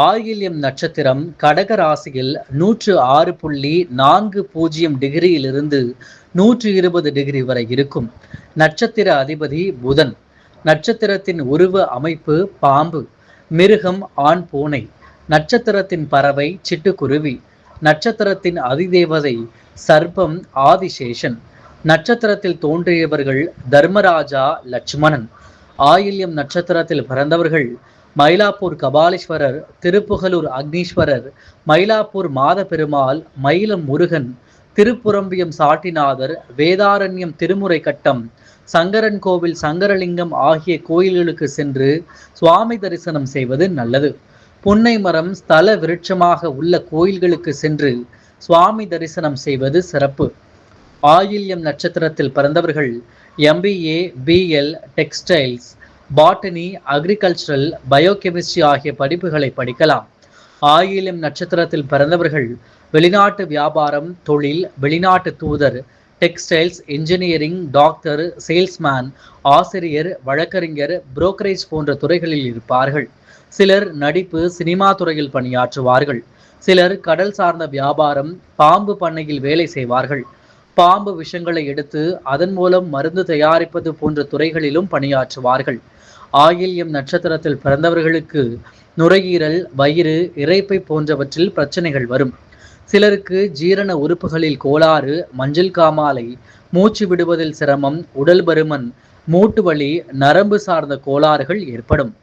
ஆயில்யம் நட்சத்திரம் கடக ராசியில் 106.40 டிகிரியிலிருந்து 120 டிகிரி வரை இருக்கும். நட்சத்திர அதிபதி புதன். நட்சத்திரத்தின் உருவ அமைப்பு பாம்பு. மிருகம் ஆண் பூனை. நட்சத்திரத்தின் பறவை சிட்டுக்குருவி. நட்சத்திரத்தின் அதிதேவதை சர்ப்பம் ஆதிசேஷன். நட்சத்திரத்தில் தோன்றியவர்கள் தர்மராஜா லட்சுமணன். ஆயில்யம் நட்சத்திரத்தில் பிறந்தவர்கள் மயிலாப்பூர் கபாலீஸ்வரர், திருப்புகலூர் அக்னீஸ்வரர், மயிலாப்பூர் மாத பெருமாள், மயிலம் முருகன், திருப்புரம்பியம் சாட்டிநாதர், வேதாரண்யம் திருமுறை கட்டம், சங்கரன் கோவில் சங்கரலிங்கம் ஆகிய கோயில்களுக்கு சென்று சுவாமி தரிசனம் செய்வது நல்லது. புன்னை மரம் ஸ்தல விருட்சமாக உள்ள கோயில்களுக்கு சென்று சுவாமி தரிசனம் செய்வது சிறப்பு. ஆயில்யம் நட்சத்திரத்தில் பிறந்தவர்கள் MBA, BL, textiles, botany, agricultural, biochemistry ஆகிய படிப்புகளை படிக்கலாம். ஆயில்யம் நட்சத்திரத்தில் பிறந்தவர்கள் வெளிநாட்டு வியாபாரம், தொழில், வெளிநாட்டு தூதர், டெக்ஸ்டைல்ஸ், இன்ஜினியரிங், டாக்டர், சேல்ஸ்மேன், ஆசிரியர், வழக்கறிஞர், புரோக்கரேஜ் போன்ற துறைகளில் இருப்பார்கள். சிலர் நடிப்பு, சினிமா துறையில் பணியாற்றுவார்கள். சிலர் கடல் சார்ந்த வியாபாரம், பாம்பு பண்ணையில் வேலை செய்வார்கள். பாம்பு விஷங்களை எடுத்து அதன் மூலம் மருந்து தயாரிப்பது போன்ற துறைகளிலும் பணியாற்றுவார்கள். ஆயில்யம் நட்சத்திரத்தில் பிறந்தவர்களுக்கு நுரையீரல், வயிறு, இரைப்பை போன்றவற்றில் பிரச்சனைகள் வரும். சிலருக்கு ஜீரண உறுப்புகளில் கோளாறு, மஞ்சள் காமாலை, மூச்சு விடுவதில் சிரமம், உடல் பருமன், மூட்டு வலி, நரம்பு சார்ந்த கோளாறுகள் ஏற்படும்.